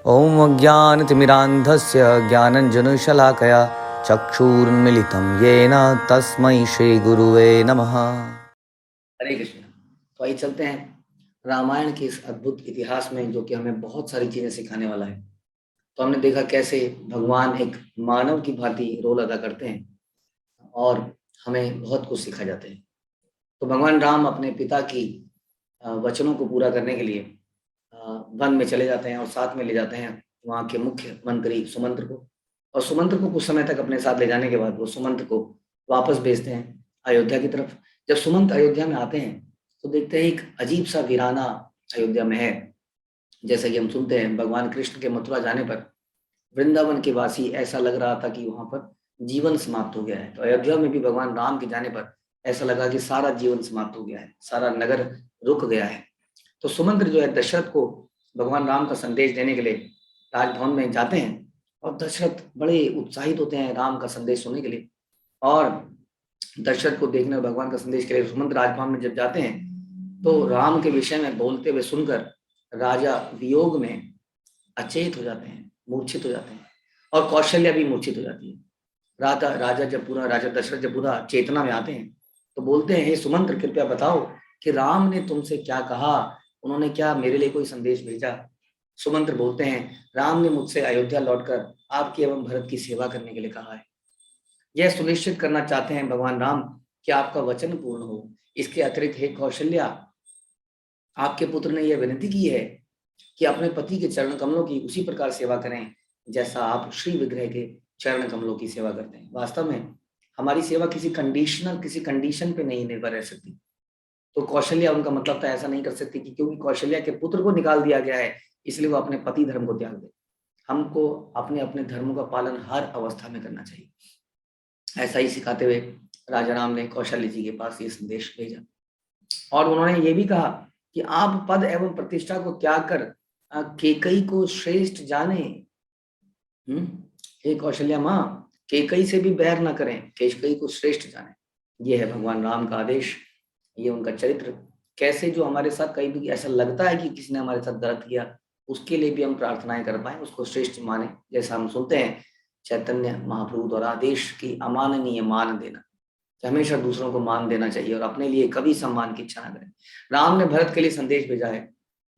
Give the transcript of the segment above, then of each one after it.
ॐ अज्ञानतिमिरान्धस्य ज्ञानञ्जनशलाकया चक्षुरुन्मिलितं येन तस्मै श्रीगुरुवे नमः। हरे कृष्ण। तो आइए चलते हैं रामायण के इस अद्भुत इतिहास में, जो कि हमें बहुत सारी चीजें सिखाने वाला है। तो हमने देखा कैसे भगवान एक मानव की भांति रोल अदा करते हैं और हमें बहुत कुछ सिखा जाते हैं। तो भगवान राम अपने पिता की वचनों को पूरा करने के लिए वन में चले जाते हैं और साथ में ले जाते हैं वहाँ के मुख्य मंत्री सुमंत्र को। और सुमंत्र को कुछ समय तक अपने साथ ले जाने के बाद वो सुमंत्र को वापस भेजते हैं अयोध्या की तरफ। जब सुमंत्र अयोध्या में आते हैं तो देखते हैं एक अजीब सा वीराना अयोध्या में है। जैसा कि हम सुनते हैं, भगवान कृष्ण के मथुरा जाने पर वृंदावन के वासी ऐसा लग रहा था कि वहां पर जीवन समाप्त हो गया है। तो अयोध्या में भी भगवान राम के जाने पर ऐसा लगा कि सारा जीवन समाप्त हो गया है, सारा नगर रुक गया है। तो सुमंत्र जो है दशरथ को भगवान राम का संदेश देने के लिए राजभवन में जाते हैं और दशरथ बड़े उत्साहित होते हैं राम का संदेश सुनने के लिए। और दशरथ को देखने और भगवान का संदेश के लिए सुमंत्र राजभवन में जब जाते हैं तो राम के विषय में बोलते हुए सुनकर राजा वियोग में अचेत हो जाते हैं, मूर्छित हो जाते हैं, और कौशल्या भी मूर्छित हो जाती है। राजा दशरथ जब पूरा चेतना में आते हैं तो बोलते हैं, हे सुमंत्र, कृपया बताओ कि राम ने तुमसे क्या कहा, उन्होंने क्या मेरे लिए कोई संदेश भेजा। सुमंत्र बोलते हैं, राम ने मुझसे अयोध्या लौटकर आपकी एवं भरत की सेवा करने के लिए कहा है। यह सुनिश्चित करना चाहते हैं भगवान राम कि आपका वचन पूर्ण हो। इसके अतिरिक्त हे कौशल्या, आपके पुत्र ने यह विनती की है कि अपने पति के चरण कमलों की उसी प्रकार सेवा करें जैसा आप श्री विग्रह के चरण कमलों की सेवा करते हैं। वास्तव में हमारी सेवा किसी कंडीशन पे नहीं निर्भर रह सकती। तो कौशल्या उनका मतलब था ऐसा नहीं कर सकती कि क्योंकि कौशल्या के पुत्र को निकाल दिया गया है इसलिए वो अपने पति धर्म को त्याग दे। हमको अपने अपने धर्मों का पालन हर अवस्था में करना चाहिए। ऐसा ही सिखाते हुए राजा राम ने कौशल्य जी के पास ये संदेश भेजा और उन्होंने ये भी कहा कि आप पद एवं प्रतिष्ठा को त्याग कर केकई को श्रेष्ठ जाने। हे कौशल्या माँ, केकई से भी बैर ना करें, केकई को श्रेष्ठ जाने। ये है भगवान राम का आदेश, ये उनका चरित्र। कैसे जो हमारे साथ कहीं भी ऐसा लगता है कि किसी ने हमारे साथ गलत किया, उसके लिए भी हम प्रार्थनाएं कर पाए, उसको श्रेष्ठ माने। जैसा हम सुनते हैं चैतन्य महाप्रभु द्वारा आदेश की अमाननीय मान देना, हमेशा दूसरों को मान देना चाहिए और अपने लिए कभी सम्मान की इच्छा ना करें। राम ने भरत के लिए संदेश भेजा है।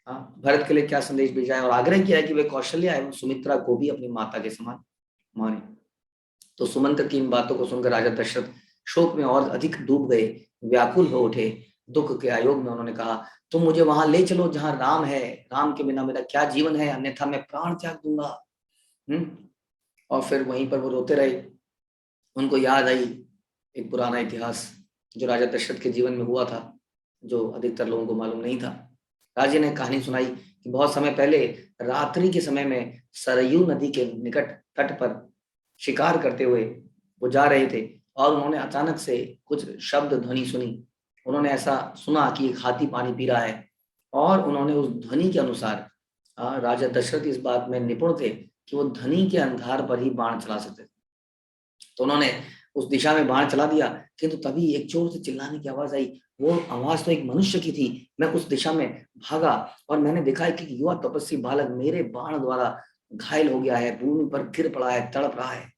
भरत के लिए क्या संदेश भेजा है और आग्रह किया है कि वे कौशल्या एवं सुमित्रा को भी अपनी माता के समान माने। तो सुमंत्र की इन बातों को सुनकर राजा दशरथ शोक में और अधिक डूब गए, व्याकुल हो उठे। दुख के आयोग में उन्होंने कहा, तुम मुझे वहां ले चलो जहां राम है, राम के बिना मेरा क्या जीवन है, अन्यथा मैं प्राण त्याग दूंगा। और फिर वहीं पर वो रोते रहे। उनको याद आई एक पुराना इतिहास जो राजा दशरथ के जीवन में हुआ था, जो अधिकतर लोगों को मालूम नहीं था। राजा ने कहानी सुनाई कि बहुत समय पहले रात्रि के समय में सरयू नदी के निकट तट पर शिकार करते हुए वो जा रहे थे और उन्होंने अचानक से कुछ शब्द ध्वनि सुनी। उन्होंने ऐसा सुना कि एक हाथी पानी पी रहा है और उन्होंने उस ध्वनि के अनुसार, राजा दशरथ इस बात में निपुण थे कि वो ध्वनि के आधार पर ही बाण चला सकते थे। तो उन्होंने उस दिशा में बाण चला दिया, किंतु तभी एक जोर से चिल्लाने की आवाज आई। वो आवाज तो एक मनुष्य की थी। मैं उस दिशा में भागा और मैंने देखा है कि युवा तपस्वी बालक मेरे बाण द्वारा घायल हो गया है, भूमि पर गिर पड़ा है, तड़प रहा है।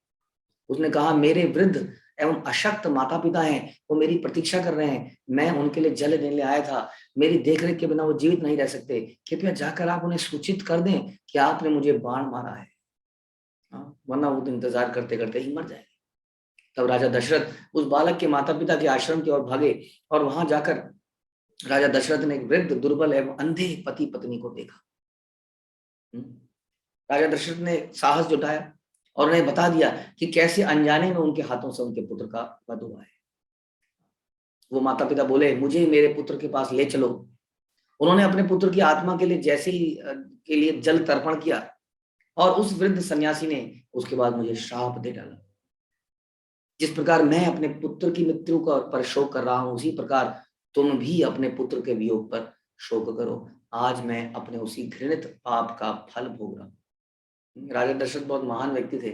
उसने कहा, मेरे वृद्ध एवं अशक्त माता पिता हैं, वो मेरी प्रतीक्षा कर रहे हैं, मैं उनके लिए जल देने आया था, मेरी देखरेख के बिना वो जीवित नहीं रह सकते, कृपया जाकर आप उन्हें सूचित कर दें कि आपने मुझे बाण मारा है, वरना वो इंतजार करते करते ही मर जाएंगे। तब राजा दशरथ उस बालक के माता पिता के आश्रम की ओर भागे और वहां जाकर राजा दशरथ ने एक वृद्ध, दुर्बल एवं अंधे पति पत्नी को देखा। राजा दशरथ ने साहस जुटाया और उन्हें बता दिया कि कैसे अनजाने में उनके हाथों से उनके पुत्र का वध हुआ है। वो माता पिता बोले, मुझे मेरे पुत्र के पास ले चलो। उन्होंने अपने पुत्र की आत्मा के लिए जैसे ही के लिए जल तर्पण किया और उस वृद्ध सन्यासी ने उसके बाद मुझे श्राप दे डाला। जिस प्रकार मैं अपने पुत्र की मृत्यु पर शोक कर रहा हूं, उसी प्रकार तुम भी अपने पुत्र के वियोग पर शोक करो। आज मैं अपने उसी घृणित पाप का फल भोग रहा हूं। राजा दशरथ बहुत महान व्यक्ति थे।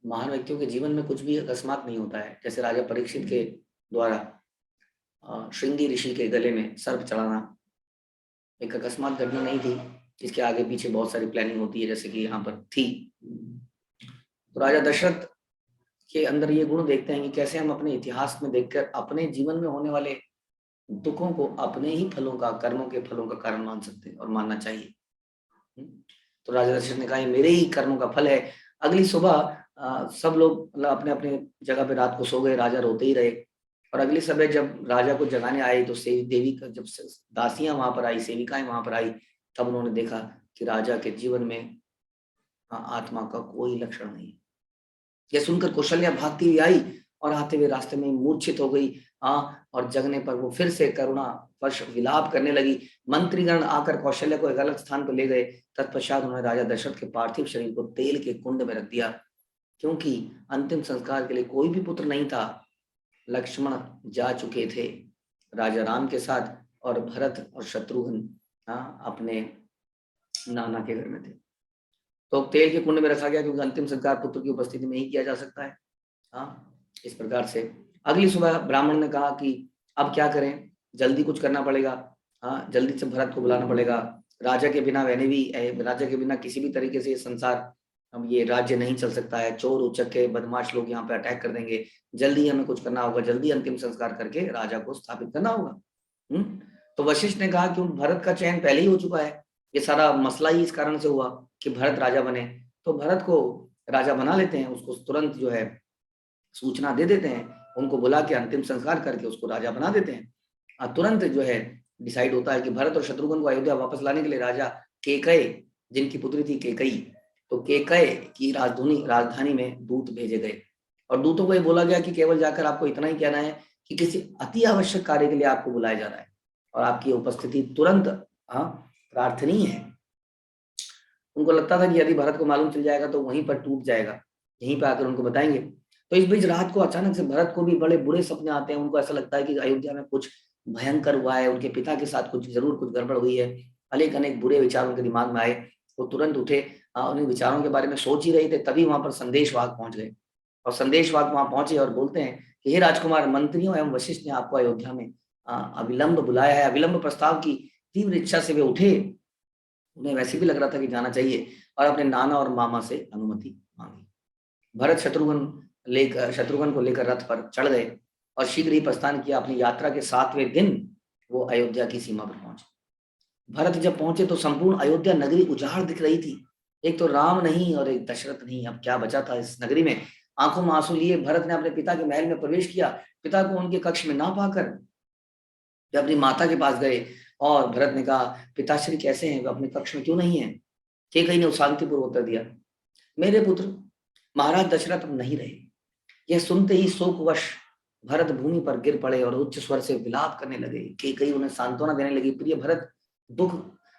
महान व्यक्तियों के जीवन में कुछ भी अकस्मात नहीं होता है। जैसे राजा परीक्षित के द्वारा श्रृंगी ऋषि के गले में सर्प चढ़ाना एक अकस्मात घटना नहीं थी। इसके आगे पीछे बहुत सारी प्लानिंग होती है, जैसे कि यहाँ पर थी। तो राजा दशरथ के अंदर ये गुण देखते हैं कि कैसे हम अपने इतिहास में देखकर अपने जीवन में होने वाले दुखों को अपने ही फलों का, कर्मों के फलों का कारण मान सकते हैं और मानना चाहिए। तो राजा दशरथ ने कहा ये मेरे ही कर्मों का फल है। अगली सुबह सब लोग मतलब अपने अपने जगह पे रात को सो गए, राजा रोते ही रहे। और अगली सुबह जब राजा को जगाने आए तो देवी का जब दासियां वहां पर आई, सेविकाएं वहां पर आई, तब उन्होंने देखा कि राजा के जीवन में आत्मा का कोई लक्षण नहीं। यह सुनकर कौशल्या भागती हुई आई और आते हुए रास्ते में मूर्छित हो गई। और जगने पर वो फिर से करुणा वश विलाप करने लगी। मंत्रीगण आकर कौशल्या को एक अलग स्थान पर ले गए। तत्पश्चात उन्होंने राजा दशरथ के पार्थिव शरीर को तेल के कुंड में रख दिया, क्योंकि अंतिम संस्कार के लिए कोई भी पुत्र नहीं था। लक्ष्मण जा चुके थे राजा राम के साथ, और भरत और शत्रुघ्न अपने नाना के घर में थे। तो तेल के कुंड में रखा गया, क्योंकि अंतिम संस्कार पुत्र की उपस्थिति में ही किया जा सकता है। इस प्रकार से अगली सुबह ब्राह्मण ने कहा कि अब क्या करें, जल्दी कुछ करना पड़ेगा। जल्दी से भरत को बुलाना पड़ेगा। राजा के बिना राजा के बिना किसी भी तरीके से ये संसार, अब ये राज्य नहीं चल सकता है। चोर उचक्के बदमाश लोग यहाँ पे अटैक कर देंगे। जल्दी हमें कुछ करना होगा, जल्दी अंतिम संस्कार करके राजा को स्थापित करना होगा। तो वशिष्ठ ने कहा कि भरत का चयन पहले ही हो चुका है, ये सारा मसला ही इस कारण से हुआ कि भरत राजा बने। तो भरत को राजा बना लेते हैं, उसको तुरंत जो है सूचना दे देते हैं, उनको बुला के अंतिम संस्कार करके उसको राजा बना देते हैं। तुरंत जो है डिसाइड होता है कि भरत और शत्रुघ्न को अयोध्या वापस लाने के लिए राजा केकय, जिनकी पुत्री थी केकई, तो केकय की राजधानी में दूत भेजे गए। और दूतों को ये बोला गया कि केवल जाकर आपको इतना ही कहना है कि किसी अति आवश्यक कार्य के लिए आपको बुलाया जा रहा है और आपकी उपस्थिति तुरंत प्रार्थनीय है। उनको लगता था कि यदि भरत को मालूम चल जाएगा तो वहीं पर टूट जाएगा, यहीं पर आकर उनको बताएंगे। तो इस बीच रात को अचानक से भरत को भी बड़े बुरे सपने आते हैं। उनको ऐसा लगता है कि अयोध्या में कुछ भयंकर हुआ है, उनके पिता के साथ कुछ गड़बड़ हुई है। अनेक बुरे विचार उनके दिमाग में आए। वो तुरंत उठे, उन विचारों के बारे में सोच ही रहे थे, तभी वहां पर संदेशवाहक पहुंच गए। और संदेशवाहक वहां पहुंचे और बोलते हैं कि हे राजकुमार, मंत्रियों एवं वशिष्ठ ने आपको अयोध्या में अविलंब बुलाया है। अविलंब प्रस्ताव की तीव्र इच्छा से वे उठे। उन्हें वैसे भी लग रहा था कि जाना चाहिए, और अपने नाना और मामा से अनुमति मांगी। भरत शत्रुघ्न को लेकर रथ पर चढ़ गए और शीघ्र ही प्रस्थान किया। अपनी यात्रा के 7वें दिन वो अयोध्या की सीमा पर पहुंचे। भरत जब पहुंचे तो संपूर्ण अयोध्या नगरी उजाड़ दिख रही थी। एक तो राम नहीं और एक दशरथ नहीं, अब क्या बचा था इस नगरी में। आंखों में आंसू लिए भरत ने अपने पिता के महल में प्रवेश किया। पिता को उनके कक्ष में ना पाकर वे अपनी माता के पास गए और भरत ने कहा, पिताश्री कैसे हैं, वे अपने कक्ष में क्यों नहीं है। केकई ने शांतिपूर्वक उत्तर दिया, मेरे पुत्र महाराज दशरथ अब नहीं रहे। यह सुनते ही शोकवश भरत भूमि पर गिर पड़े और उच्च स्वर से विलाप करने लगे। केकई उन्हें सांत्वना देने लगी, प्रिय भरत, दुख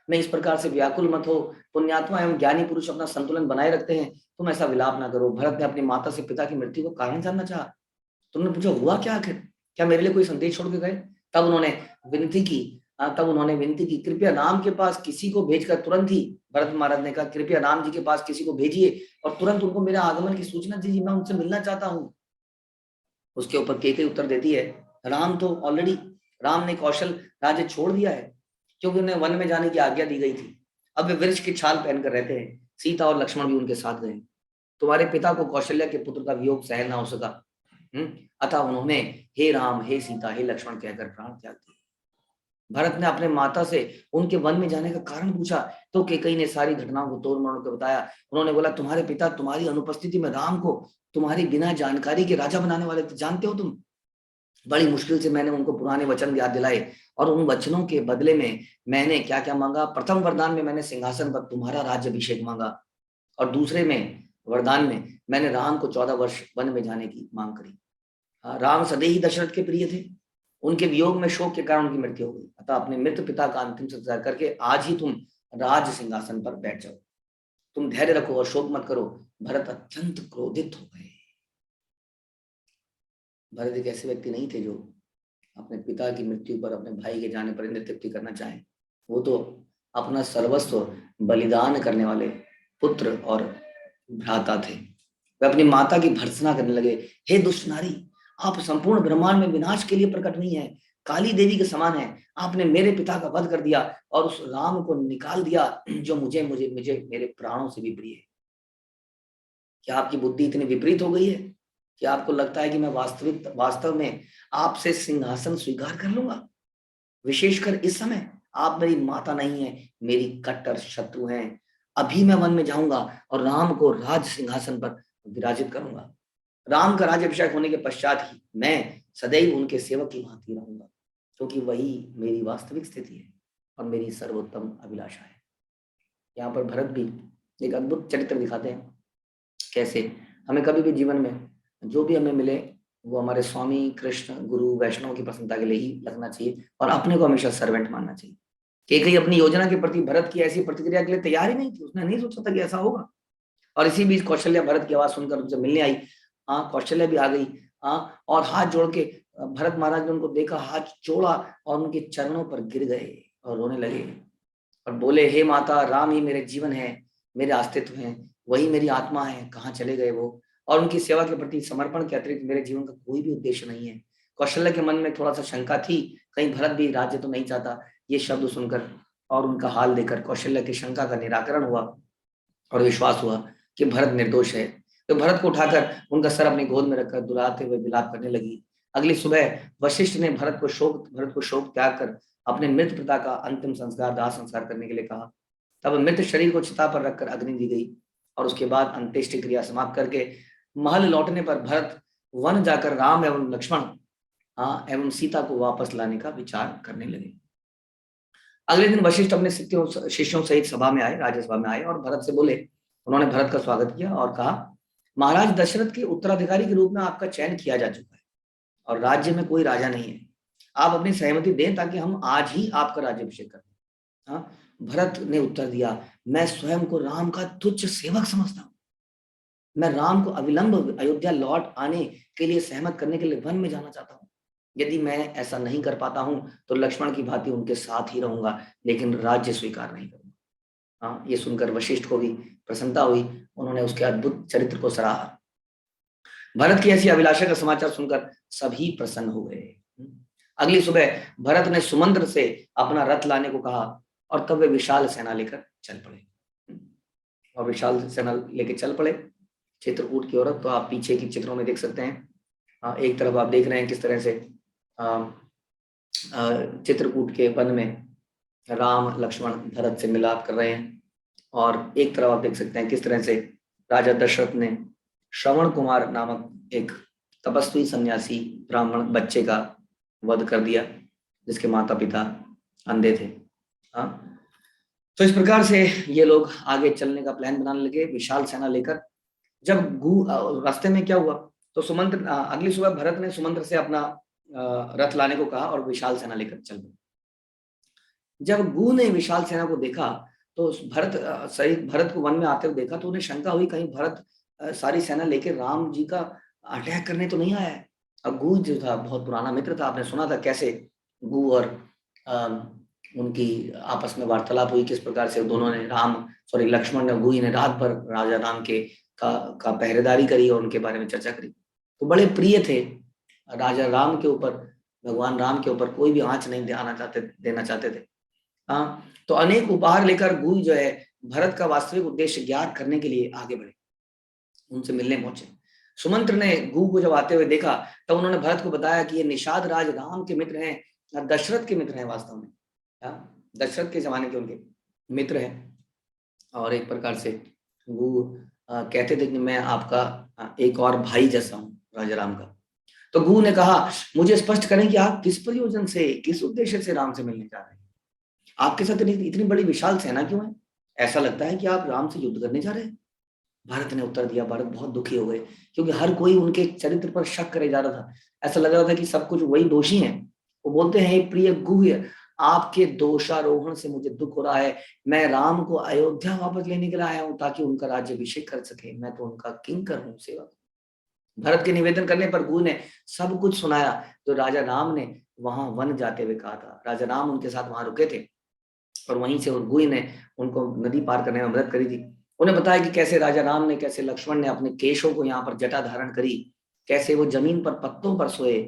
में इस प्रकार से व्याकुल मत हो। पुण्यात्मा एवं ज्ञानी पुरुष अपना संतुलन बनाए रखते हैं, तुम ऐसा विलाप ना करो। भरत ने अपनी माता से पिता की मृत्यु को कारण जानना चाहा। तुमने पूछा, हुआ क्या आखिर, क्या मेरे लिए कोई संदेश छोड़ के गए। तब उन्होंने विनती की, कृपया राम के पास किसी को भेजकर तुरंत ही, भरत महाराज ने कहा, कृपया राम जी के पास किसी को भेजिए और तुरंत उनको मेरे आगमन की सूचना दीजिए, मैं उनसे मिलना चाहता हूँ। उसके ऊपर केकई उत्तर देती है, राम ने कौशल राज्य छोड़ दिया है, क्योंकि उन्हें वन में जाने की आज्ञा दी गई थी। अब वे वृक्ष की छाल पहनकर रहते हैं। सीता और लक्ष्मण भी उनके साथ गए। तुम्हारे पिता को कौशल्या के पुत्र का वियोग सहन ना हो सका, अतः उन्होंने हे राम, हे सीता, हे लक्ष्मण कहकर प्राण त्याग दिए। भरत ने अपने माता से उनके वन में जाने का कारण पूछा तो केकई ने सारी घटनाओं को तोड़ मरोड़ कर बताया। उन्होंने बोला, तुम्हारे पिता तुम्हारी अनुपस्थिति में राम को तुम्हारी बिना जानकारी के राजा बनाने वाले थे, जानते हो तुम। बड़ी मुश्किल से मैंने उनको पुराने वचन याद दिलाए और उन वचनों के बदले में मैंने क्या क्या मांगा। प्रथम वरदान में मैंने सिंहासन पर तुम्हारा राज्य अभिषेक मांगा, और दूसरे में वरदान में मैंने राम को 14 वर्ष वन में जाने की मांग करी। राम सदैव ही दशरथ के प्रिय थे, उनके वियोग में शोक के कारण उनकी मृत्यु हो गई। अतः अपने मृत पिता का अंतिम संस्कार करके आज ही तुम राज सिंहासन पर बैठ जाओ। तुम धैर्य रखो और शोक मत करो। भरत अत्यंत क्रोधित हो गए। भरत एक ऐसे व्यक्ति नहीं थे जो अपने पिता की मृत्यु पर, अपने भाई के जाने पर नृत्य करना चाहे। वो तो अपना सर्वस्व बलिदान करने वाले पुत्र और भ्राता थे। वे अपनी माता की भर्त्सना करने लगे, हे दुष्ट नारी, आप संपूर्ण ब्रह्मांड में विनाश के लिए प्रकट नहीं है, काली देवी के समान है। आपने मेरे पिता का वध कर दिया और उस राम को निकाल दिया जो मुझे मुझे मुझे मेरे प्राणों से भी प्रिय है। क्या आपकी बुद्धि इतनी विपरीत हो गई है कि आपको लगता है कि मैं वास्तव में आपसे सिंहासन स्वीकार कर लूंगा? विशेषकर इस समय आप मेरी माता नहीं है, मेरी कट्टर शत्रु हैं। अभी मैं वन में जाऊंगा और राम को राज सिंहासन पर विराजित करूंगा। राम का राज्याभिषेक होने के पश्चात ही मैं सदैव उनके सेवक की भांति रहूंगा, क्योंकि वही मेरी वास्तविक स्थिति है और मेरी सर्वोत्तम अभिलाषा है। यहाँ पर भरत भी एक अद्भुत चरित्र दिखाते हैं, कैसे हमें कभी भी जीवन में जो भी हमें मिले वो हमारे स्वामी कृष्ण गुरु वैष्णव की प्रसन्नता के लिए ही लगना चाहिए और अपने को हमेशा सर्वेंट मानना चाहिए। केकई अपनी योजना के प्रति भरत की ऐसी प्रतिक्रिया के लिए तैयार ही नहीं थी, उसने नहीं सोचा था कि ऐसा होगा। और इसी बीच कौशल्या भरत की आवाज सुनकर उनसे मिलने आई। कौशल्या भी आ गई और हाथ जोड़ के भरत महाराज ने उनको देखा, हाथ जोड़ा और उनके चरणों पर गिर गए और रोने लगे और बोले, हे माता, राम ही मेरे जीवन है, मेरे अस्तित्व हैं, वही मेरी आत्मा है, कहाँ चले गए वो? और उनकी सेवा के प्रति समर्पण के अतिरिक्त मेरे जीवन का कोई भी उद्देश्य नहीं है। कौशल्या के मन में थोड़ा सा शंका थी, कहीं भरत भी राज्य तो नहीं चाहता। ये शब्द सुनकर और उनका हाल देखकर कौशल्या की शंका का निराकरण हुआ और विश्वास हुआ कि भरत निर्दोष है। तो भरत को उठाकर उनका सर अपनी गोद में रखकर दुलाते हुए विलाप करने लगी। अगली सुबह वशिष्ठ ने भरत को शोक त्याग कर अपने मृत पिता का अंतिम संस्कार, दाह संस्कार करने के लिए कहा। तब मृत शरीर को चिता पर रखकर अग्नि दी गई और उसके बाद अंत्येष्टि क्रिया समाप्त करके महल लौटने पर भरत वन जाकर राम एवं लक्ष्मण एवं सीता को वापस लाने का विचार करने लगे। अगले दिन वशिष्ठ अपने शिष्यों सहित सभा में आए, राज्यसभा में आए और भरत से बोले। उन्होंने भरत का स्वागत किया और कहा, महाराज दशरथ के उत्तराधिकारी के रूप में आपका चयन किया जा चुका है और राज्य में कोई राजा नहीं है। आप अपनी सहमति दें ताकि हम आज ही आपका राज्याभिषेक करें। भरत ने उत्तर दिया, मैं स्वयं को राम का तुच्छ सेवक समझता हूँ। मैं राम को अविलंब अयोध्या लौट आने के लिए सहमत करने के लिए वन में जाना चाहता हूँ। यदि मैं ऐसा नहीं कर पाता हूं तो लक्ष्मण की भांति उनके साथ ही रहूंगा, लेकिन राज्य स्वीकार नहीं करूंगा। ये सुनकर वशिष्ठ को भी प्रसन्नता हुई, उन्होंने उसके अद्भुत चरित्र को सराहा। भरत की ऐसी अभिलाषा का समाचार सुनकर सभी प्रसन्न हो गए। अगली सुबह भरत ने सुमंत्र से अपना रथ लाने को कहा और तब वे विशाल सेना लेकर चल पड़े और विशाल सेना लेकर चल पड़े चित्रकूट की ओर। तो आप पीछे की चित्रों में देख सकते हैं, एक तरफ आप देख रहे हैं किस तरह से चित्रकूट के वन में राम लक्ष्मण भरत से मिलाप कर रहे हैं और एक तरफ आप देख सकते हैं किस तरह से राजा दशरथ ने श्रवण कुमार नामक एक तपस्वी सन्यासी ब्राह्मण बच्चे का वध कर दिया जिसके माता पिता अंधे थे। तो इस प्रकार से ये लोग आगे चलने का प्लान बनाने लगे विशाल सेना लेकर। जब रास्ते में क्या हुआ तो सुमंत्र अगली सुबह भरत ने सुमंत्र से अपना रथ लाने को कहा और विशाल सेना लेकर चल पड़े। जब गू ने विशाल सेना को देखा तो भरत को वन में आते हुए देखा तो उन्हें शंका हुई, कहीं भरत सारी सेना लेकर राम जी का अटैक करने तो नहीं आया है। अब गू जो था बहुत पुराना मित्र था, आपने सुना था कैसे गू और उनकी आपस में वार्तालाप हुई, किस प्रकार से दोनों ने लक्ष्मण ने गू ने रात भर राजा राम के का पहरेदारी करी और उनके बारे में चर्चा करी। तो बड़े प्रिय थे राजा राम के ऊपर, भगवान राम के ऊपर कोई भी आंच नहीं देना चाहते थे। तो अनेक उपहार लेकर गू जो है भरत का वास्तविक उद्देश्य ज्ञात करने के लिए आगे बढ़े, उनसे मिलने पहुंचे। सुमंत्र ने गू को जब आते हुए देखा तब उन्होंने भरत को बताया कि ये निषाद राज राम के मित्र हैं, दशरथ के मित्र हैं, वास्तव में दशरथ के जमाने के उनके मित्र हैं। और एक प्रकार से गू कहते थे कि मैं आपका एक और भाई जैसा हूँ राजा राम का। तो गू ने कहा, मुझे स्पष्ट करें कि आप किस प्रयोजन से, किस उद्देश्य से राम से मिलने जा रहे हैं? आपके साथ इतनी बड़ी विशाल सेना क्यों है? ऐसा लगता है कि आप राम से युद्ध करने जा रहे हैं। भरत ने उत्तर दिया। भरत बहुत दुखी हो गए क्योंकि हर कोई उनके चरित्र पर शक करे जा रहा था। ऐसा लग रहा था कि सब कुछ वही दोषी हैं। वो बोलते हैं, प्रिय गू, आपके दोषारोहण से मुझे दुख हो रहा है। मैं राम को अयोध्या वापस लेने के लिए आया हूं ताकि उनका राज्याभिषेक कर सके। मैं तो उनका किंकर हूं, सेवक। भरत के निवेदन करने पर गू ने सब कुछ सुनाया जो राजा राम ने वहां वन जाते हुए कहा था। राजा राम उनके साथ वहां रुके थे और वहीं से गू ने उनको नदी पार करने में मदद करी थी। उन्हें बताया कि कैसे राजा राम ने, कैसे लक्ष्मण ने अपने केशों को यहाँ पर जटा धारण करी, कैसे वो जमीन पर पत्तों पर सोए,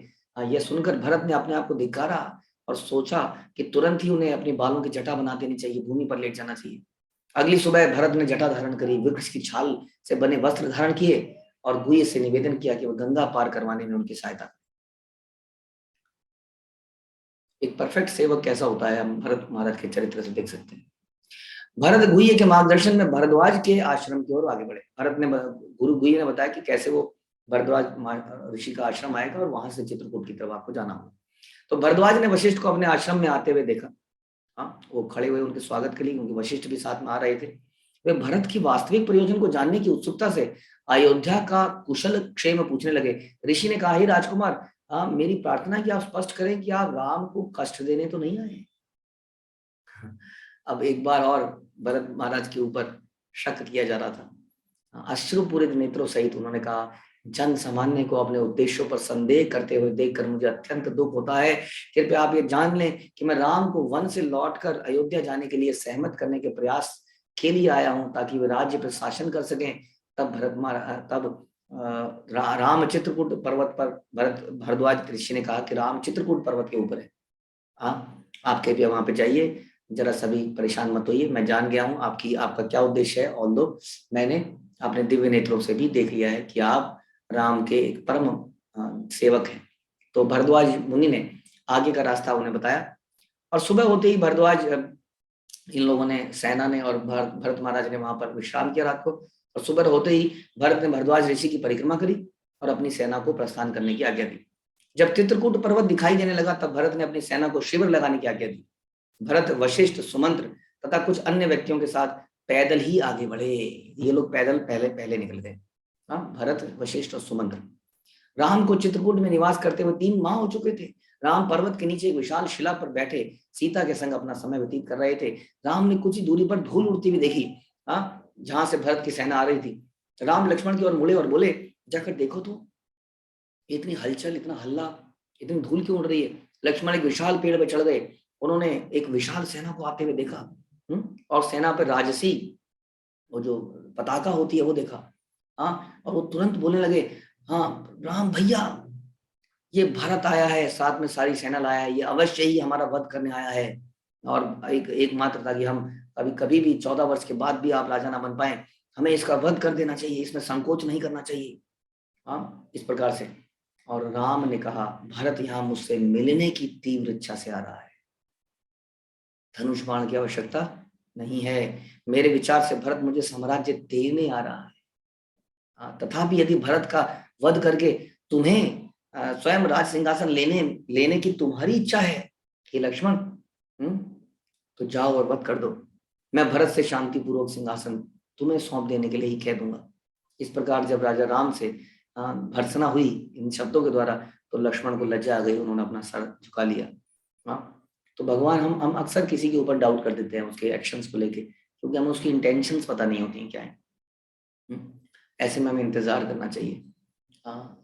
यह सुनकर भरत ने अपने आप को धिक्कारा और सोचा कि तुरंत ही उन्हें अपने बालों की जटा बना देनी चाहिए, भूमि पर लेट जाना चाहिए। अगली सुबह भरत ने जटा धारण करी, वृक्ष की छाल से बने वस्त्र धारण किए और गुह्य से निवेदन किया कि वह गंगा पार करवाने में उनकी सहायता करें। एक परफेक्ट सेवक कैसा होता है हम भरत महाराज के चरित्र से देख सकते हैं। भरत गुह्य के मार्गदर्शन में भारद्वाज के आश्रम की ओर आगे बढ़े। भरत ने गुरु गुह्य ने बताया कि कैसे वो भरद्वाज ऋषि का आश्रम आएगा और वहां से चित्रकूट की तरफ आपको जाना होगा। तो भरद्वाज ने वशिष्ठ को अपने आश्रम में आते हुए देखा। हाँ, वो खड़े हुए उनके स्वागत के लिए, क्योंकि वशिष्ठ भी साथ में आ रहे थे। वे भरत की वास्तविक प्रयोजन को जानने की उत्सुकता से अयोध्या का कुशल क्षेम पूछने लगे। ऋषि ने कहा, हे राजकुमार, मेरी प्रार्थना है कि आप स्पष्ट करें कि आप राम को कष्ट देने तो नहीं आए। अब एक बार और भरत महाराज के ऊपर शक किया जा रहा था। अश्रुपूरित नेत्रों सहित उन्होंने कहा, जन सामान्य को अपने उद्देश्यों पर संदेह करते हुए देखकर मुझे अत्यंत दुख होता है। कृपया आप ये जान लें कि मैं राम को वन से लौटकर अयोध्या जाने के लिए सहमत करने के प्रयास के लिए आया हूं, ताकि वे राज्य पर शासन कर सकें। तब राम चित्रकूट पर्वत पर भरद्वाज ऋषि ने कहा कि राम चित्रकूट पर्वत के ऊपर है। आप कृपया वहां पे जाइए, जरा सभी परेशान मत होइए, मैं जान गया हूं आपका क्या उद्देश्य है। ऑल्दो मैंने अपने दिव्य नेत्रों से भी देख लिया है कि आप राम के एक परम सेवक हैं। तो भरद्वाज मुनि ने आगे का रास्ता उन्हें बताया और सुबह होते ही भरद्वाज इन लोगों ने, सेना ने और भरत महाराज ने वहां पर विश्राम किया रात को। और सुबह होते ही भरत ने भरद्वाज ऋषि की परिक्रमा करी और अपनी सेना को प्रस्थान करने की आज्ञा दी। जब चित्रकूट पर्वत दिखाई देने लगा तब भरत ने अपनी सेना को शिविर लगाने की आज्ञा दी। भरत, वशिष्ठ, सुमंत्र तथा कुछ अन्य व्यक्तियों के साथ पैदल ही आगे बढ़े। ये लोग पैदल पहले निकल गए। भरत, वशिष्ठ और सुमंत्र राम को चित्रकूट में निवास करते हुए 3 माह हो चुके थे। राम पर्वत के नीचे एक विशाल शिला पर बैठे सीता के संग अपना समय व्यतीत कर रहे थे। राम ने कुछ ही दूरी पर धूल उड़ती हुई देखी, जहां से भरत की सेना आ रही थी। राम लक्ष्मण की ओर मुड़े और बोले, जाकर देखो तो, इतनी हलचल, इतना हल्ला, इतनी धूल क्यों उड़ रही है। लक्ष्मण एक विशाल पेड़ पर चढ़ गए। उन्होंने एक विशाल सेना को आते हुए देखा और सेना पर राजसी वो जो पताका होती है वो देखा। और वो तुरंत बोलने लगे, हाँ राम भैया, ये भारत आया है, साथ में सारी सेना लाया है, ये अवश्य ही हमारा वध करने आया है। और एक मात्र था कि हम कभी भी 14 वर्ष के बाद भी आप राजा ना बन पाए, हमें इसका वध कर देना चाहिए, इसमें संकोच नहीं करना चाहिए। इस प्रकार से। और राम ने कहा, भरत यहाँ मुझसे मिलने की तीव्र इच्छा से आ रहा है, धनुष बाण की आवश्यकता नहीं है। मेरे विचार से भरत मुझे साम्राज्य देने आ रहा है। तथापि यदि भरत का वध करके तुम्हें स्वयं राज सिंहासन लेने की तुम्हारी इच्छा है कि लक्ष्मण, तो जाओ और वध कर दो। मैं भरत से शांति पूर्वक सिंहासन तुम्हें सौंप देने के लिए ही कह दूंगा। इस प्रकार जब राजा राम से भर्त्सना हुई इन शब्दों के द्वारा, तो लक्ष्मण को लज्जा आ गई, उन्होंने अपना सर झुका लिया। तो भगवान, हम अक्सर किसी के ऊपर डाउट कर देते हैं उसके एक्शंस को लेके, क्योंकि हमें उसकी इंटेंशंस पता नहीं होती हैं क्या है। ऐसे में हमें इंतजार करना चाहिए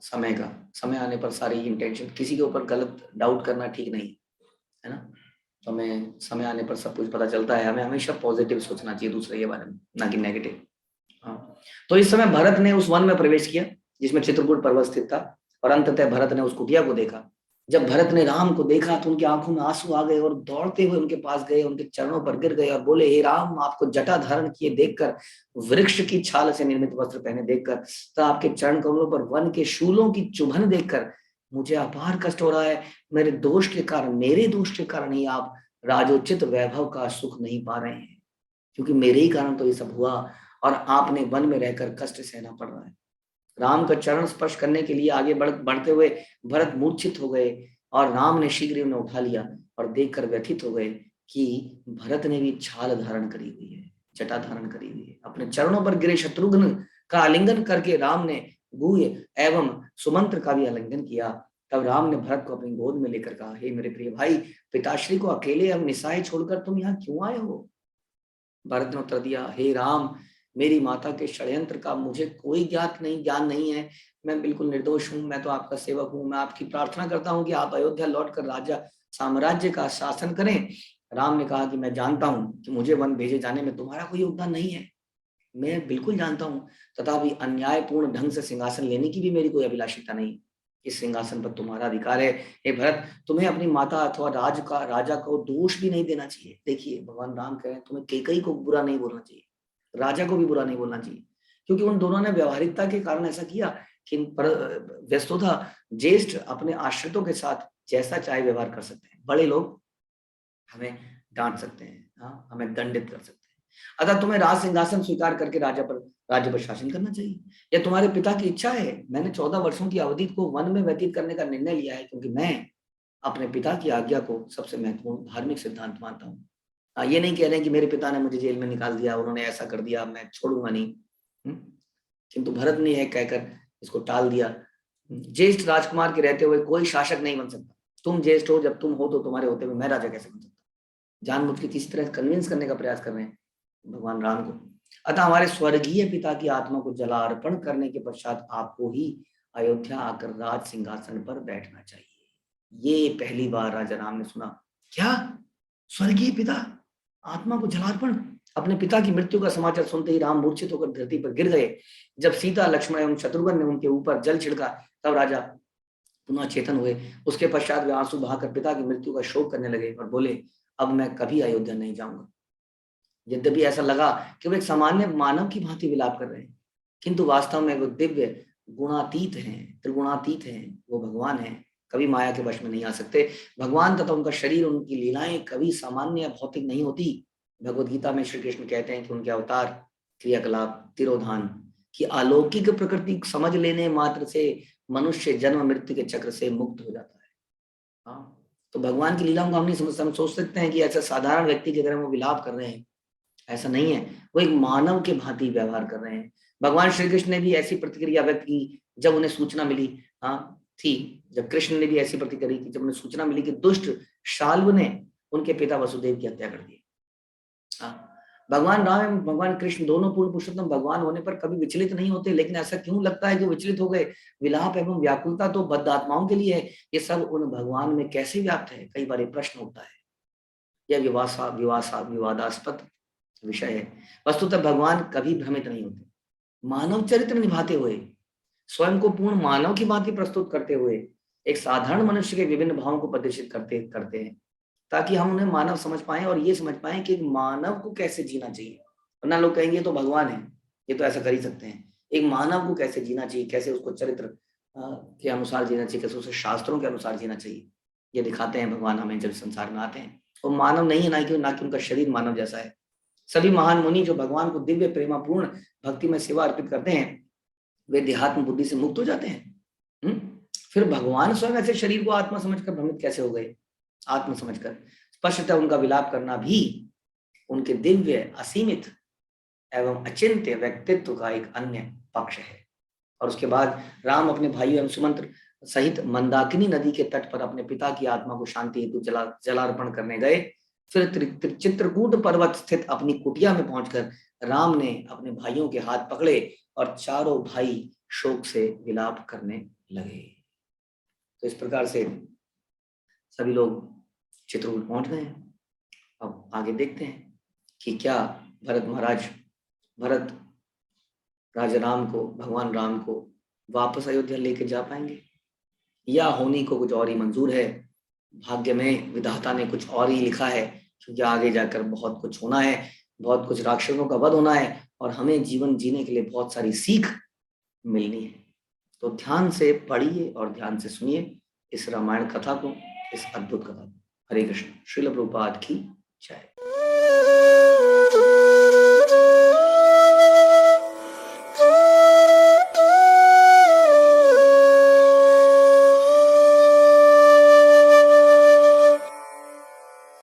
समय आने पर सारी इंटेंशन, किसी के ऊपर गलत डाउट करना ठीक नहीं है ना। तो हमें समय आने पर सब कुछ पता चलता है। हमें हमेशा पॉजिटिव सोचना चाहिए दूसरे के बारे में, ना कि नेगेटिव। तो इस समय भरत ने उस वन में प्रवेश किया जिसमें चित्रकूट पर्वत स्थित था और अंततः भरत ने उस कुटिया को देखा। जब भरत ने राम को देखा तो उनकी आंखों में आंसू आ गए और दौड़ते हुए उनके पास गए, उनके चरणों पर गिर गए और बोले, हे राम, आपको जटा धारण किए देखकर, वृक्ष की छाल से निर्मित वस्त्र पहने देखकर, तो आपके चरण कमलों पर वन के शूलों की चुभन देखकर मुझे अपार कष्ट हो रहा है। मेरे दोष के कारण ही आप राजोचित वैभव का सुख नहीं पा रहे हैं, क्योंकि मेरे ही कारण तो ये सब हुआ और आपने वन में रहकर कष्ट सहना पड़ रहा है। राम का चरण स्पर्श करने के लिए आगे बढ़ते हुए भरत मूर्छित हो गए और राम ने शीघ्र उन्हें उठा लिया और देखकर व्यथित हो गए कि भरत ने भी छाल धारण करी हुई है, जटा धारण करी हुई है। अपने चरणों पर गिरे शत्रुघ्न का आलिंगन करके राम ने गुह्य एवं सुमंत्र का भी आलिंगन किया। तब राम ने भरत को अपनी गोद में लेकर कहा, हे मेरे प्रिय भाई, पिताश्री को अकेले हम निसाय छोड़कर तुम यहाँ क्यों आए हो। भरत ने उत्तर दिया, हे राम, मेरी माता के षड्यंत्र का मुझे कोई ज्ञान नहीं है। मैं बिल्कुल निर्दोष हूँ, मैं तो आपका सेवक हूँ। मैं आपकी प्रार्थना करता हूँ कि आप अयोध्या लौटकर राजा साम्राज्य का शासन करें। राम ने कहा कि मैं जानता हूँ कि मुझे वन भेजे जाने में तुम्हारा कोई योगदान नहीं है, मैं बिल्कुल जानता हूँ, तथापि अन्यायपूर्ण ढंग से सिंहासन लेने की भी मेरी कोई अभिलाषिता नहीं। इस सिंहासन पर तुम्हारा अधिकार है। हे भरत, तुम्हें अपनी माता अथवा राजा को दोष भी नहीं देना चाहिए। देखिए भगवान राम कह रहे हैं तुम्हें कैकेयी को बुरा नहीं बोलना चाहिए, राजा को भी बुरा नहीं बोलना चाहिए, क्योंकि उन दोनों ने व्यवहारिकता के कारण ऐसा किया कि वस्तुतः ज्येष्ठ अपने आश्रितों के साथ जैसा चाहे व्यवहार कर सकते हैं, बड़े लोग हमें डांट सकते हैं, हाँ, हमें दंडित कर सकते हैं। अतः तुम्हें राज सिंहासन स्वीकार करके राज्य पर शासन करना चाहिए। यह तुम्हारे पिता की इच्छा है। मैंने 14 वर्षों की अवधि को वन में व्यतीत करने का निर्णय लिया है, क्योंकि मैं अपने पिता की आज्ञा को सबसे महत्वपूर्ण धार्मिक सिद्धांत मानता हूँ। ये नहीं कह रहे हैं कि मेरे पिता ने मुझे जेल में निकाल दिया, उन्होंने ऐसा कर दिया, मैं छोड़ूंगा नहीं। किंतु भरत ने यह कहकर इसको टाल दिया, ज्येष्ठ राजकुमार के रहते हुए कोई शासक नहीं बन सकता। तुम ज्येष्ठ हो, जब तुम हो तो तुम्हारे होते हुए मैं राजा कैसे बन सकता? जानबूझ के किसी तरह कन्विंस करने का प्रयास कर रहे हैं भगवान राम को। अतः हमारे स्वर्गीय पिता की आत्मा को जलार्पण करने के पश्चात आपको ही अयोध्या आकर राज सिंहासन पर बैठना चाहिए। ये पहली बार राजा राम ने सुना। क्या? स्वर्गीय पिता आत्मा को जलार्पण? अपने पिता की मृत्यु का समाचार सुनते ही राम मूर्छित होकर धरती पर गिर गए। जब सीता, लक्ष्मण एवं शत्रुघ्न ने उनके ऊपर जल छिड़का तब राजा पुनः चेतन हुए। उसके पश्चात वे आंसू बहाकर पिता की मृत्यु का शोक करने लगे और बोले, अब मैं कभी अयोध्या नहीं जाऊंगा। यद्यपि ऐसा लगा कि वो एक सामान्य मानव की भांति विलाप कर रहे हैं, किंतु वास्तव में वो दिव्य गुणातीत हैं, त्रिगुणातीत हैं, वो भगवान हैं, कभी माया के वश में नहीं आ सकते। भगवान तथा उनका शरीर, उनकी लीलाएं कभी सामान्य भौतिक नहीं होती। भगवद गीता में श्री कृष्ण कहते हैं कि उनके अवतार, क्रियाकलाप, तिरोधान की अलौकिक प्रकृति समझ लेने मात्र से मनुष्य जन्म मृत्यु के चक्र से मुक्त हो जाता है। हाँ, तो भगवान की लीलाओं को हम नहीं समझते। हम सोच सकते हैं कि ऐसा साधारण व्यक्ति की तरह वो विलाप कर रहे हैं, ऐसा नहीं है। वो एक मानव के भांति व्यवहार कर रहे हैं। भगवान श्री कृष्ण ने भी ऐसी प्रतिक्रिया व्यक्त की जब उन्हें सूचना मिली, जब कृष्ण ने भी ऐसी प्रतिक्रिया की जब उन्हें सूचना मिली कि दुष्ट शाल्व ने उनके पिता वसुदेव की हत्या कर दी। भगवान राम एवं भगवान कृष्ण दोनों पूर्ण पुरुषोत्तम भगवान होने पर कभी विचलित नहीं होते, लेकिन ऐसा क्यों लगता है कि विचलित हो गए? विलाप एवं व्याकुलता तो बद्ध आत्माओं के लिए है, ये सब उन भगवान में कैसे व्याप्त है? कई बार प्रश्न उठता है। यह विवादास्पद विषय है। वस्तुतः भगवान कभी भ्रमित नहीं होते। मानव चरित्र निभाते हुए, स्वयं को पूर्ण मानव की भांति प्रस्तुत करते हुए एक साधारण मनुष्य के विभिन्न भावों को प्रदर्शित करते हैं, ताकि हम उन्हें मानव समझ पाएं और ये समझ पाएं कि मानव को कैसे जीना चाहिए। वरना लोग कहेंगे तो भगवान है, ये तो ऐसा कर ही सकते हैं। एक मानव को कैसे जीना चाहिए, कैसे उसको चरित्र के अनुसार जीना चाहिए, कैसे उसे शास्त्रों के अनुसार जीना चाहिए, ये दिखाते हैं भगवान हमें जब संसार में आते हैं। वो मानव नहीं है, ना कि उनका शरीर मानव जैसा है। सभी महान मुनि जो भगवान को दिव्य प्रेमापूर्ण भक्ति में सेवा अर्पित करते हैं, वे देहात्म बुद्धि से मुक्त हो जाते हैं। फिर भगवान स्वयं ऐसे शरीर को आत्मा समझकर भ्रमित कैसे हो गए? आत्मा समझकर स्पष्टतः उनका विलाप करना भी उनके दिव्य, असीमित एवं अचिंत्य व्यक्तित्व का एक अन्य पक्ष है। और उसके बाद राम अपने भाइयों एवं सुमंत्र सहित मंदाकिनी नदी के तट पर अपने पिता की आत्मा को शांति हेतु जलार्पण करने गए। फिर चित्रकूट पर्वत स्थित अपनी कुटिया में पहुंचकर राम ने अपने भाइयों के हाथ पकड़े और चारों भाई शोक से विलाप करने लगे। तो इस प्रकार से सभी लोग चित्रकूट पहुंच गए। अब आगे देखते हैं कि क्या भरत राजा राम को, भगवान राम को वापस अयोध्या लेके जा पाएंगे, या होनी को कुछ और ही मंजूर है। भाग्य में विधाता ने कुछ और ही लिखा है, क्योंकि आगे जाकर बहुत कुछ होना है, बहुत कुछ राक्षसों का वध होना है और हमें जीवन जीने के लिए बहुत सारी सीख मिलनी है। तो ध्यान से पढ़िए और ध्यान से सुनिए इस रामायण कथा को, इस अद्भुत कथा को। हरे कृष्ण। श्रील प्रभुपाद की जय।